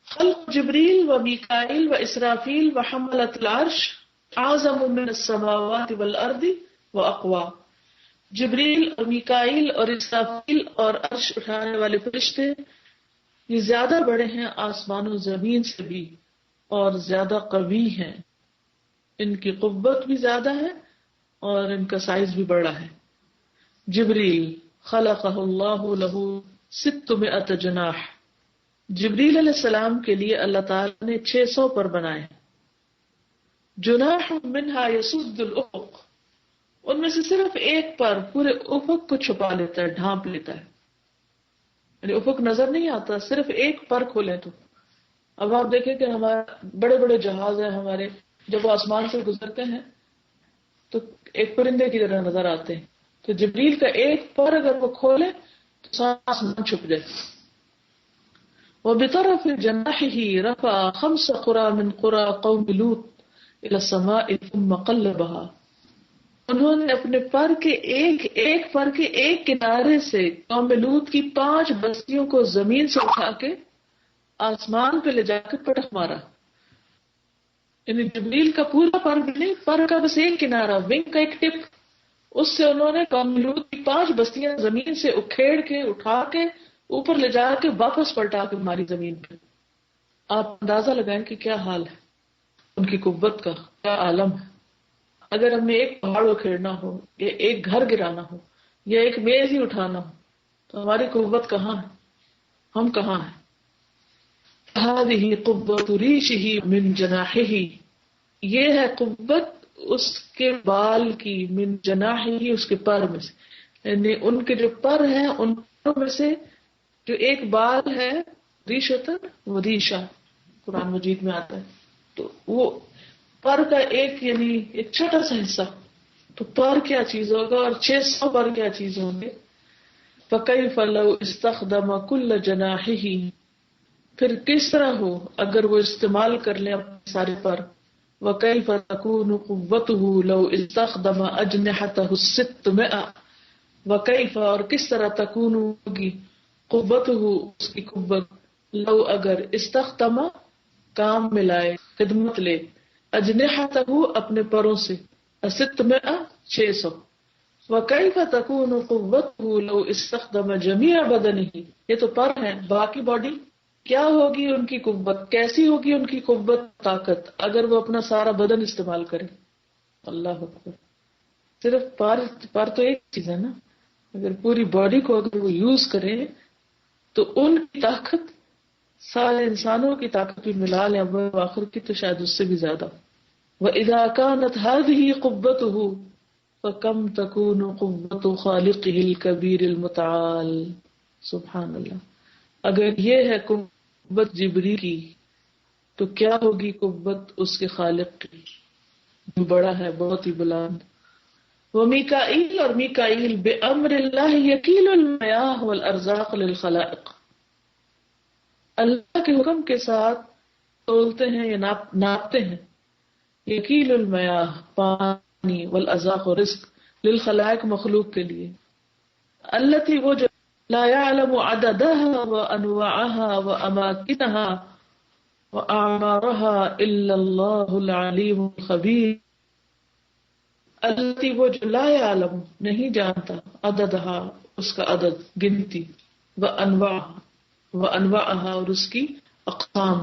خلق جبریل و میکائیل و اسرافیل و حملۃ العرش اعظم من السماوات والارض واقوى. جبریل اور میکائیل اور اسرافیل اور عرش اٹھانے والے فرشتے یہ زیادہ بڑے ہیں آسمان و زمین سے بھی اور زیادہ قوی ہیں، ان کی قوت بھی زیادہ ہے اور ان کا سائز بھی بڑا ہے. جبریل خلقہ اللہ لہ 600 جناح. جبریل علیہ السلام کے لیے اللہ تعالیٰ نے 600 پر بنائے. جناح منہا یسد الافق، ان میں سے صرف ایک پر پورے افق کو چھپا لیتا ہے، ڈھانپ لیتا ہے، یعنی افق نظر نہیں آتا، صرف ایک پر کھولے تو. اب آپ دیکھیں کہ ہمارے بڑے بڑے جہاز ہیں ہمارے، جب وہ آسمان سے گزرتے ہیں تو ایک پرندے کی طرح نظر آتے ہیں. تو جبریل کا ایک پر اگر وہ کھولے تو سارا آسمان چھپ جائے. وبطرف جناحه رفع 5 قرى من قرى قوم لوط الى السماء ثم قلبها. انہوں نے اپنے پر کے ایک کنارے سے قوم لوط کی 5 بستیوں کو زمین سے اٹھا کے آسمان پہ لے جا کے پٹخ مارا. یعنی جبریل کا پورا پر بھی نہیں، پر کا بس ایک کنارہ، ونگ کا ایک ٹپ، اس سے انہوں نے قوم لوط کی 5 بستیاں زمین سے اکھیڑ کے اٹھا کے اوپر لے جا کے واپس پلٹا کے ماری زمین پہ. آپ اندازہ لگائیں کہ کیا حال ہے ان کی قوت کا، کیا عالم ہے. اگر ہمیں ایک پہاڑ اکھیڑنا ہو یا ایک گھر گرانا ہو یا ایک میز ہی اٹھانا ہو تو ہماری قوت کہاں ہے، ہم کہاں ہیں. هذه قوة ريشه من جناحه، یہ ہے قوت اس کے بال کی، من جناحه اس کے پر میں سے، یعنی ان کے جو پر ہیں ان پروں میں سے جو ایک بال ہے، ریش ہوتا ہے وہ ریشہ قرآن مجید میں آتا ہے، تو وہ پر کا ایک یعنی ایک چھوٹا سا حصہ، تو پر کیا چیز ہوگا اور 600 پر کیا چیز ہوں گے. فَكَيْفَ لَوْ اسْتَخْدَمَ كُلَّ جَنَاحِهِ، پھر کس طرح ہو اگر وہ استعمال کر لیں اپنے سارے پر، وَكَيْفَ تَكُونُ قُوَّتُهُ لَوْ اسْتَخْدَمَ أَجْنِحَتَهُ السِّتْمِائَةَ وَكَيْفَ اور کس طرح تکون ہوگی قوتہ اس کی قوت لو اگر استخدم کام ملائے خدمت لے اجنحتہ اپنے پروں سے 600 وَكَيْفَ تَكُونُ قُوَّتُهُ لَوْ اسْتَخْدَمَ جَمِيعَ بَدَنِهِ یہ تو پر ہیں باقی باڈی کیا ہوگی ان کی قوت کیسی ہوگی ان کی قوت طاقت اگر وہ اپنا سارا بدن استعمال کرے. اللہ اکبر. صرف پر تو ایک چیز ہے نا اگر پوری باڈی کو اگر وہ یوز کرے تو ان کی طاقت سارے انسانوں کی طاقت بھی ملا لیں اب آخر کی تو شاید اس سے بھی زیادہ. وَإِذَا كَانَتْ هَذِهِ قُوَّتُهُ فَكَمْ تَكُونُ قُوَّتُ خَالِقِهِ الْكَبِيرِ الْمُتَعَالِ. سبحان اللہ. اگر یہ ہے قوت جبریل کی تو کیا ہوگی قوت اس کے خالق کی جو بڑا ہے بہت ہی بلند. ومیکائیل اور میکائیل بِأَمْرِ اللَّهِ يَكِيلُ الْمَيَاهَ وَالْأَرْزَاقَ لِلْخَلَائِقِ اللہ کے حکم کے ساتھ تولتے ہیں یا ناپتے ہیں. یکیل المیاہ پانی والارزاق و رزق للخلائق مخلوق کے لیے. التي وہ جو لا يعلم عددها وانواعها واماكنها واعمارها الا الله العليم الخبير. التي وہ جو لا يعلم نہیں جانتا عددها اس کا عدد گنتی وانواعها اور اس کی اقسام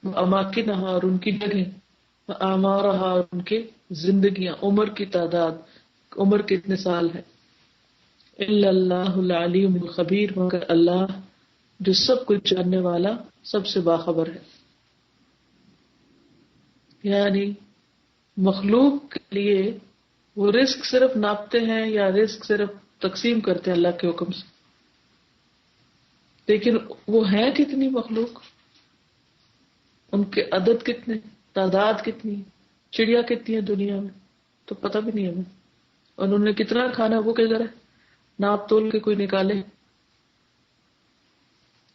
واماكنها اور ان کی جگہیں وآمارها اور ان کے زندگیاں عمر کی تعداد عمر کتنے سال ہے. الا اللہ العلیم الخبیر مگر اللہ جو سب کچھ جاننے والا سب سے باخبر ہے. یعنی مخلوق کے لیے وہ رزق صرف ناپتے ہیں یا رزق صرف تقسیم کرتے ہیں اللہ کے حکم سے لیکن وہ ہیں کتنی مخلوق ان کے عدد کتنے تعداد کتنی چڑیا کتنی ہے دنیا میں تو پتہ بھی نہیں ہمیں انہوں نے کتنا کھانا وہ کہ ذرا ناپ تول کے کوئی نکالے.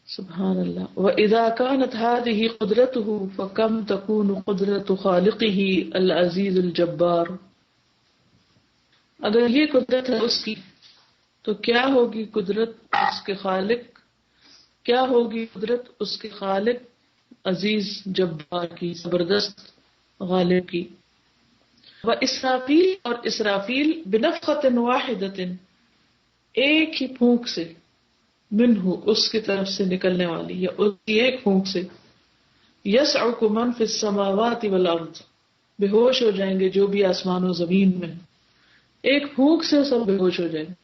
سبحان اللہ. وَإِذَا كَانَتْ هَذِهِ قُدْرَتُهُ فَكَمْ تَكُونُ قُدْرَةُ خَالِقِهِ الْعَزِيزِ الْجَبَّارِ. اگر یہ قدرت ہے اس کی تو کیا ہوگی قدرت اس کے خالق کیا ہوگی قدرت اس کے خالق عزیز جبار کی زبردست غالب کی. وَإِسْرَافِيل اور اسرافیل بِنَفْخَةٍ وَاحِدَةٍ ایک ہی پھونک سے منہ اس کی طرف سے نکلنے والی یا اس کی ایک پھونک سے يَسْعُقُ مَنْ فِي السَّمَاوَاتِ وَالْأَرْضِ بے ہوش ہو جائیں گے جو بھی آسمان و زمین میں ایک پھونک سے سب بے ہوش ہو جائیں گے.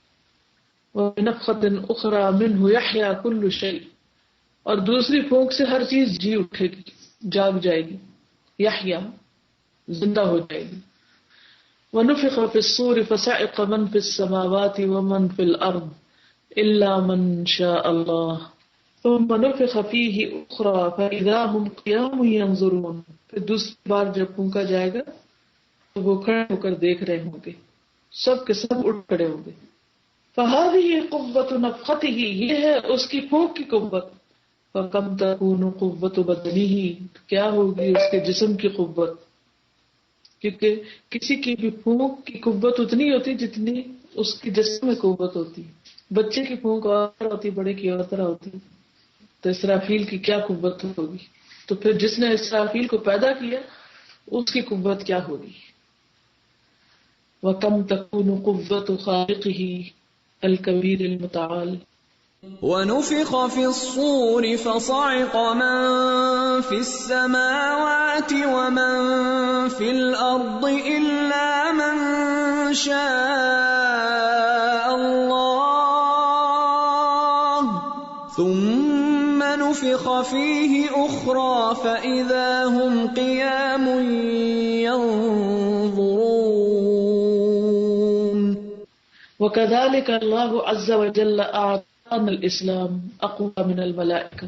وَبِنَفْخَةٍ أُخْرَى مِنْهُ يَحْيَا كُلُّ شَيْءٍ اور دوسری پھونک سے ہر چیز جی اٹھے گی جاگ جائے گی یحیا زندہ ہو جائے گی. وَنُفِخَ فِي الصُّورِ فَصَعِقَ مَنْ فِي السَّمَاوَاتِ وَمَنْ فِي الْأَرْضِ إِلَّا مَنْ شَاءَ اللَّهُ ثُمَّ نُفِخَ فِيهِ أُخْرَى فَإِذَا هُمْ قِيَامٌ يَنْظُرُونَ پھر دوسری بار جب پھونکا جائے گا تو وہ کھڑے ہو کر دیکھ رہے ہوں گے سب کے سب اٹھ کھڑے ہوں گے. فَهَذِهِ قُوَّةُ نَفْخَتِهِ یہ ہے اس کی پھونک کی قوت. فَكَمْ تَكُونُ قُوَّةُ بَدَنِهِ کیا ہوگی اس کے جسم کی قوت کیونکہ کسی کی بھی پھونک کی قوت اتنی ہوتی جتنی اس کی جسم میں قوت ہوتی. بچے کی پھونک اور ہوتی بڑے کی اور طرح ہوتی تو اسرافیل کی کیا قوت ہوگی تو پھر جس نے اسرافیل کو پیدا کیا اس کی قوت کیا ہوگی. وَكَمْ تَكُونُ قُوَّةُ خَالِقِهِ الْكَبِيرِ الْمُتَعَالِ. وَنُفِخَ فِي الصُّورِ فَصَعِقَ مَن فِي السَّمَاوَاتِ وَمَن فِي الْأَرْضِ إِلَّا مَن شَاءَ اللَّهُ ثُمَّ نُفِخَ فِيهِ أُخْرَى فَإِذَا هُمْ قِيَامٌ يَنظُرُونَ. وَكَذَلِكَ اللَّهُ عَزَّ وَجَلَّ أَعْطَانَا الْإِسْلَامَ أَقْوَى مِنَ الْمَلَائِكَةِ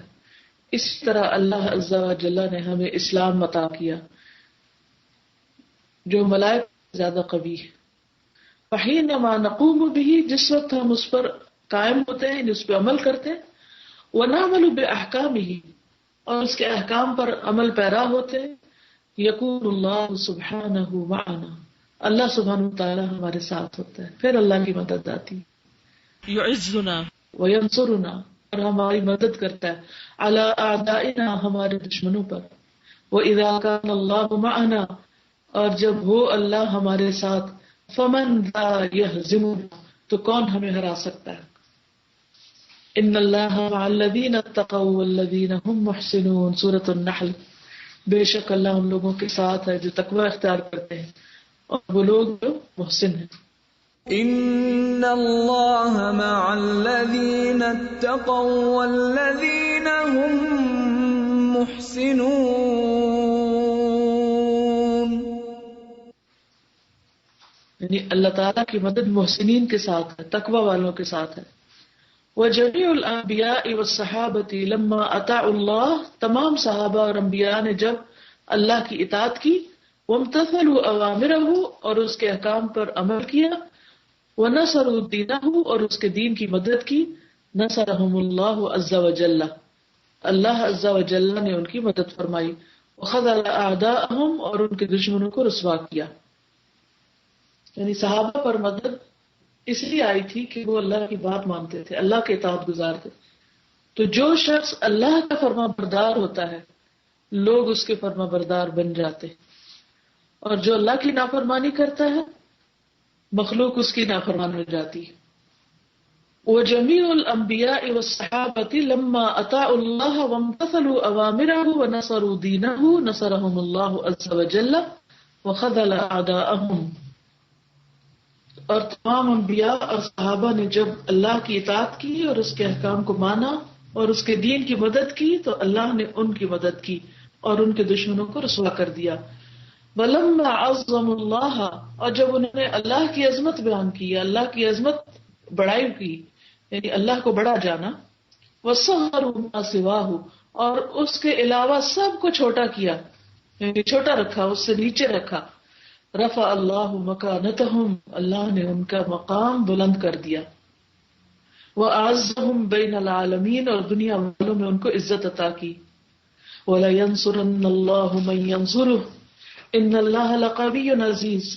اس طرح اللہ عز و جل نے ہمیں اسلام عطا کیا جو ملائکہ زیادہ قوی ہے. فَحِينَمَا نَقُومُ بِهِ جس وقت ہم اس پر قائم ہوتے ہیں اس پہ عمل کرتے ہیں. وَنَعْمَلُ بِأَحْكَامِهِ اور اس کے احکام پر عمل پیرا ہوتے ہیں. یقول اللہ سبحانہ معنا، اللہ سبحانہ وتعالی ہمارے ساتھ ہوتا ہے، پھر اللہ کی مدد آتی ہے، یعزنا وینصرنا، اور ہماری مدد کرتا ہے، علی اعدائنا، ہمارے دشمنوں پر، وَإِذَا كَانَ اللَّهُ مَعَنَا، اور جب ہو اللہ ہمارے ساتھ، فَمَنْ ذَا يَهْزِمُنَا، تو کون ہمیں ہرا سکتا ہے۔ ان اللہ مع الذین اتقوا والذین هم محسنون، سورۃ النحل۔ بے شک اللہ ان لوگوں کے ساتھ ہے جو تقوی اختیار کرتے ہیں اور وہ لوگ جو محسن ہیں۔ ان اللہ مع الذین اتقوا والذین هم محسنون، یعنی اللہ تعالیٰ کی مدد محسنین کے ساتھ ہے، تقوی والوں کے ساتھ ہے۔ وجميع الانبیاء والصحابہ لما اطاعوا اللہ، تمام صحابہ اور انبیاء نے جب اللہ کی اطاعت کی، وامتثلوا اوامرہ، اور اس کے احکام پر عمل کیا، ونصروا دینہ، اور اس کے دین کی مدد کی، نصرہم اللہ عز وجل، اللہ عز وجل نے ان کی مدد فرمائی، وخذل اعداءہم، اور ان کے دشمنوں کو رسوا کیا۔ یعنی صحابہ پر مدد اس لیے آئی تھی کہ وہ اللہ کی بات مانتے تھے، اللہ کے اطاعت گزار تھے۔ تو جو شخص اللہ کا فرما بردار ہوتا ہے لوگ اس کے فرما بردار بن جاتے ہیں، اور جو اللہ کی نافرمانی کرتا ہے مخلوق اس کی نافرمان ہو جاتی ہے۔ وجميع الانبیاء والصحابہ لما اطاعوا اللہ وامتثلوا اوامرہ ونصروا دینہ نصرہم اللہ عز وجل وخذل اعداءہم، اور تمام انبیاء اور صحابہ نے جب اللہ کی اطاعت کی اور اس کے احکام کو مانا اور اس کے دین کی مدد کی تو اللہ نے ان کی مدد کی اور ان کے دشمنوں کو رسوا کر دیا۔ وَلَمَّا عَظَّمُوا اللَّهَ، اور جب انہوں نے اللہ کی عظمت بیان کی، اللہ کی عظمت بڑائی کی، یعنی اللہ کو بڑا جانا، وَصَغَّرُوا مَا سِوَاهُ، اور اس کے علاوہ سب کو چھوٹا کیا، یعنی چھوٹا رکھا، اس سے نیچے رکھا، رفع اللہ مکانتہم، اللہ نے ان کا مقام بلند کر دیا، وَأَعَزَّهُمْ بَيْنَ الْعَالَمِينَ، اور دنیا والوں میں ان کو عزت عطا کی، وَلَيَنْصُرَنَّ اللَّهُ مَن يَنْصُرُهُ إِنَّ اللَّهَ لَقَوِيٌّ عَزِيزٌ،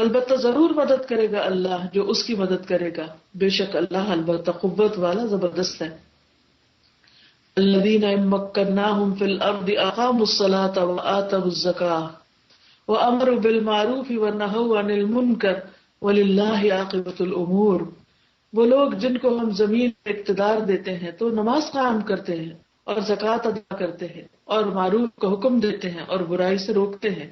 البتہ ضرور مدد کرے گا اللہ جو اس کی مدد کرے گا، بے شک اللہ البتہ قوت والا زبردست ہے۔ الَّذِينَ إِن مَّكَّنَّاهُمْ فِي الْأَرْضِ أَقَامُوا الصَّلَاةَ وَآتَوُا الزَّكَاةَ وَأَمَرُوا بِالْمَعْرُوفِ وَنَهَوْا عَنِ الْمُنكَرِ وَلِلَّهِ عَاقِبَةُ الْأُمُورِ، وہ لوگ جن کو ہم زمین پر اقتدار دیتے ہیں تو نماز قائم کرتے ہیں اور زکوٰۃ ادا کرتے ہیں اور معروف کا حکم دیتے ہیں اور برائی سے روکتے ہیں،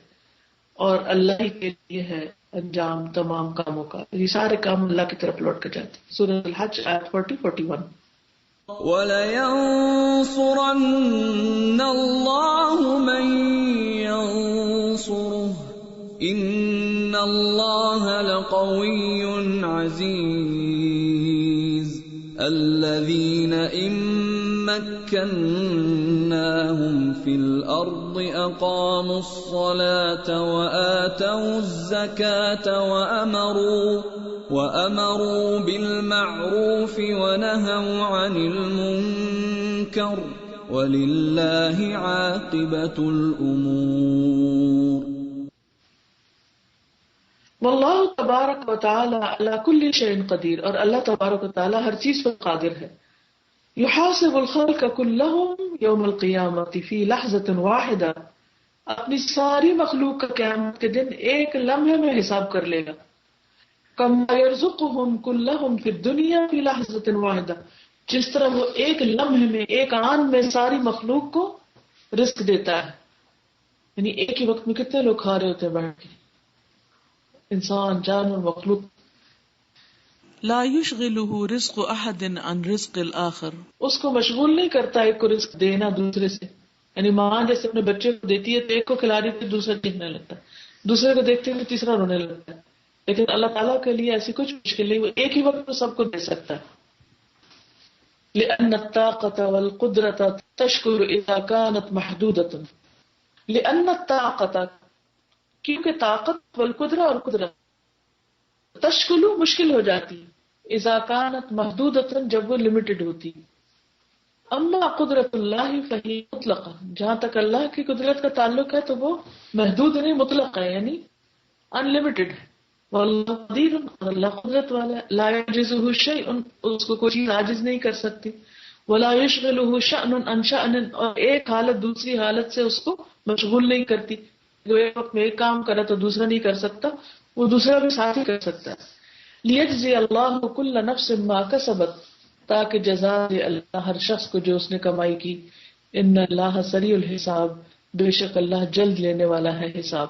اور اللہ ہی کے لیے ہے انجام تمام کاموں کا، یہ سارے کام اللہ کی طرف لوٹ کر جاتے ہیں۔ سورۃ الحج آیت 40-41۔ وَلَيَنصُرَنَّ اللَّهُ مَن يَنصُرُهُ إِنَّ اللَّهَ لَقَوِيٌّ عَزِيزٌ الَّذِينَ إِن مَّكَّنَّاهُمْ فِي الْأَرْضِ أَقَامُوا الصَّلَاةَ وَآتَوُا الزَّكَاةَ وَأَمَرُوا بِالْمَعْرُوفِ وَنَهَوْا عَنِ الْمُنكَرِ وَلِلَّهِ عَاقِبَةُ الْأُمُورِ۔ واللہ تبارک و تعالی علی کل شیء قدیر، اور اللہ تبارک و تعالی ہر چیز پر قادر ہے۔ یحاسب الخلق کلہم یوم القیامۃ فی لحظۃ واحدہ، اپنی ساری مخلوق کا قیامت کے دن ایک لمحے میں حساب کر لے گا۔ کما یرزقہم کلہم فی الدنیا فی لحظۃ واحدہ، جس طرح وہ ایک لمحے میں ایک آن میں ساری مخلوق کو رزق دیتا ہے، یعنی ایک ہی وقت میں کتنے لوگ کھا رہے ہوتے ہیں بیٹھ کے، انسان، جانور، مخلوق۔ لا یشغلہ رزق احد عن رزق الآخر، اس کو مشغول نہیں کرتا ایک کو رزق دینا دوسرے سے، یعنی ماں جیسے اپنے بچے کو دیتی ہے تو ایک کو کھلا رہی تھی دوسرا چیخنے لگتا ہے، دوسرے کو دیکھتے ہوئے تیسرا رونے لگتا ہے، لیکن اللہ تعالیٰ کے لیے ایسی کچھ مشکل نہیں، وہ ایک ہی وقت میں سب کو دے سکتا ہے۔ لأن الطاقة والقدرة تشكل إذا كانت محدودة، لأن الطاقة، کیونکہ طاقت والقدرة اور قدرت، تشکل مشکل ہو جاتی، اذا كانت محدودة جب وہ لمیٹڈ ہوتی، اما قدرت اللہ فہی مطلق، جہاں تک اللہ کی قدرت کا تعلق ہے تو وہ محدود نہیں، مطلق ہے، یعنی ان لمیٹڈ ہے. واللہ قدیر، اللہ قدرت والا ہے. لا یعجزہ شیء، اس کو کوئی چیز عاجز نہیں کر سکتی. ولا یشغلہ شأن عن شأن، اور ایک حالت دوسری حالت سے اس کو مشغول نہیں کرتی. جو ایک وقت میں ایک کام کرے تو دوسرا نہیں کر سکتا، وہ دوسرا بھی ساتھ ہی کر سکتا ہے. لیجزی اللہ کل نفس ما کسبت، تاکہ جزا دے اللہ ہر شخص کو جو اس نے کمائی کی. ان اللہ سریع الحساب، بے شک اللہ جلد لینے والا ہے حساب.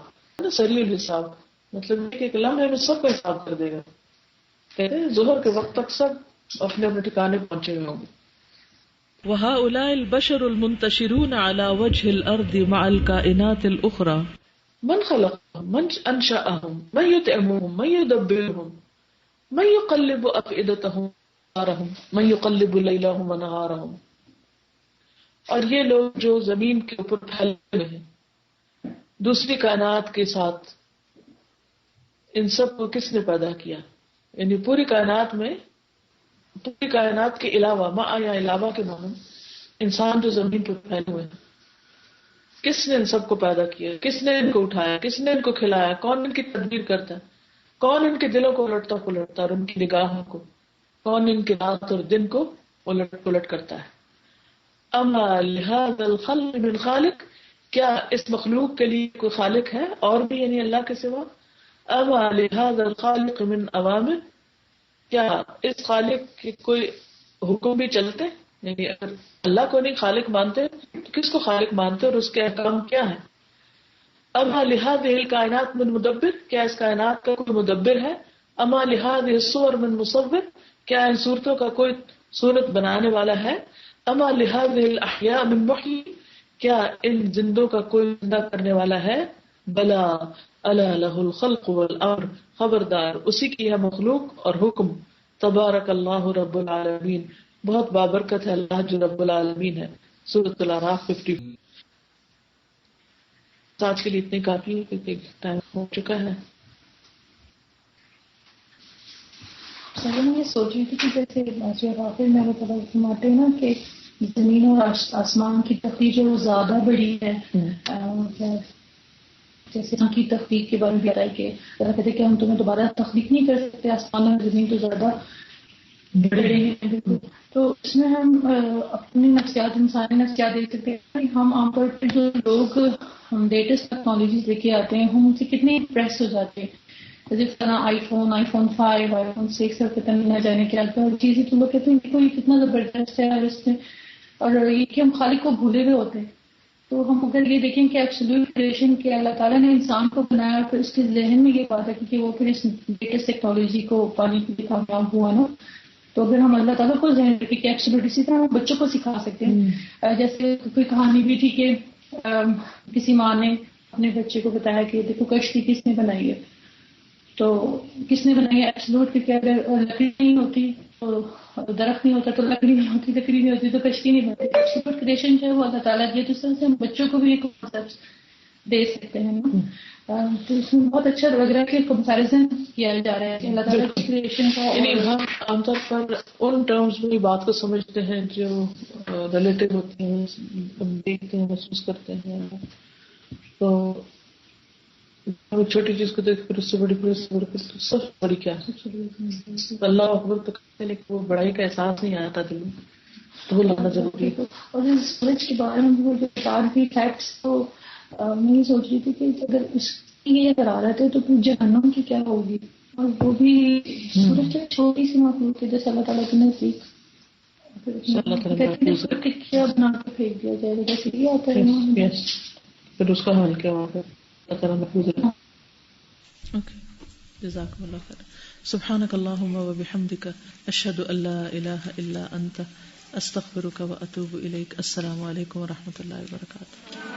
سریع الحساب مطلب ایک لمحے میں سب کا حساب کر دے گا. کہتے ہیں ظہر کے وقت تک سب اپنے اپنے ٹھکانے پہنچے ہوئے ہوں گے. وهؤلاء البشر المنتشرون على وجه الأرض مع الكائنات الأخرى من خلقهم، من انشأهم، من يطعمهم، من يدبرهم، من يقلب أفئدتهم ونارهم، من يقلب ليلهم ونهارهم. اور یہ لوگ جو زمین کے اوپر پھیلے ہوئے ہیں دوسری کائنات کے ساتھ، ان سب کو کس نے پیدا کیا؟ یعنی پوری کائنات میں، پوری کائنات کے علاوہ، ما یا علاوہ کے معنی انسان جو زمین پر پھیلے ہوئے ہیں، کس نے ان سب کو پیدا کیا؟ کس نے ان کو اٹھایا؟ کس نے ان کو کھلایا؟ کون ان کی تدبیر کرتا ہے؟ کون ان کے دلوں کو الٹتا پلٹتا اور ان کی نگاہوں کو؟ کون ان کے رات اور دن کو الٹ پلٹ کرتا ہے؟ اما لہذا الخلق من خالق، کیا اس مخلوق کے لیے کوئی خالق ہے اور بھی یعنی اللہ کے سوا؟ اما لہذا الخالق من اوامر، کیا اس خالق کے کوئی حکم بھی چلتے؟ یعنی اگر اللہ کو نہیں خالق مانتے تو کس کو خالق مانتے اور اس کے احکام کیا ہیں؟ اما لہذہ الکائنات من مدبر، کیا اس کائنات کا کوئی مدبر ہے؟ اما لہذہ الصور من مصور، کیا ان صورتوں کا کوئی صورت بنانے والا ہے؟ اما لہذہ الاحیاء من محیی، کیا ان زندوں کا کوئی زندہ کرنے والا ہے؟ بلا الا لہ الخلق والامر، خبردار اسی کی ہے مخلوق اور حکم. تبارک اللہ رب العالمین، بہت بابرکت ہے اللہ جو رب العالمین ہے. سورۃ الاعراف 50. آج کے لیے اتنی کافی ہے کیونکہ ٹائم ہو چکا ہے. میں یہ سوچ رہی تھی کہ جیسے حافظ میں وہ فرماتے ہیں نا کہ زمین اور آسمان کی تخلیق جو زیادہ بڑی ہے، جیسے ہم کی تخلیق کے بارے میں بتایا کہ کہتے کہ ہم تمہیں دوبارہ تخلیق نہیں کر سکتے، آسمان اور زمین تو زیادہ بڑے ہیں. تو اس میں ہم اپنی نفسیات، انسانی نفسیات دیکھ سکتے ہیں. ہم عام طور پر جو لوگ ہم لیٹسٹ ٹیکنالوجیز لے کے آتے ہیں ہم ان سے کتنے امپریس ہو جاتے ہیں. جس طرح آئی فون 5، آئی فون 6 اور کتنے نہ جانے کیا اور چیزیں، تو لوگ کہتے ہیں کہ کوئی کتنا زبردست ہے، اور اس سے اور یہ کہ ہم خالق کو بھولے ہوئے ہوتے ہیں. تو ہم اگر یہ دیکھیں کہ ایبسولوٹ کریشن کے اللہ تعالیٰ نے انسان کو بنایا اور پھر اس کے ذہن میں یہ بات ہے کہ وہ پھر اس لیٹسٹ ٹیکنالوجی کو پانے کے لیے کامیاب ہوا نا، تو اگر ہم اللہ تعالیٰ کو ذہن رکھیں کہ ایبسولوٹ، اسی طرح ہم بچوں کو سکھا سکتے ہیں. جیسے کوئی کہانی بھی تھی کہ کسی ماں نے اپنے بچے کو بتایا کہ دیکھو کشتی کس نے بنائی ہے، تو کس نے بنائی ہے ایبسولوٹ، کیونکہ اگر لکڑی نہیں ہوتی تو درخت نہیں ہوتا، تو لکڑی نہیں ہوتی، لکڑی نہیں ہوتی تو کشتی نہیں بنتی. ایبسولوٹ کریشن جو ہے وہ اللہ تعالیٰ کی، دوسرے سے ہم بچوں کو بھی ایک کانسیپٹ دے سکتے ہیں نا. تو اس میں بہت اچھا لگ رہا ہے کہ کمپیریزن کیا جا رہا ہے کہ اللہ تعالیٰ کی کریشن کا. یعنی ہم عام طور پر ان ٹرمز میں بات کو سمجھتے ہیں جو ریلیٹو ہوتے ہیں، ہم دیکھتے ہیں، محسوس کرتے ہیں. تو چھوٹی چیز کو دیکھ کر اس سے بڑی، پھر اس سے بڑی، پھر سب بڑی کیا ہے اللہ اکبر تو کہتے ہیں، لیکن وہ بڑائی کا احساس نہیں آتا دل میں، تو وہ لانا ضروری ہے. اور اس سورج کے بارے میں وہ جو بتا رہی فیکٹس، تو میں یہ سوچ رہی تھی کہ اگر اس کی یہ قرارت ہے تو پھر جہنم کی کیا ہوگی. اور وہ بھی سورج چھوٹی سی مخلوق ہے جیسے اللہ تعالیٰ کے نزدیک ٹکیا بنا کے پھینک دیا جائے گا، جیسے یہ آتا ہے پھر اس کا حال کیا ہوگا. جزاکم اللہ خیر. سبحانک اللہم و بحمدک، اشہد ان لا الہ الا انت، استغفرک و اتوب الیک. السلام علیکم و رحمۃ اللہ وبرکاتہ.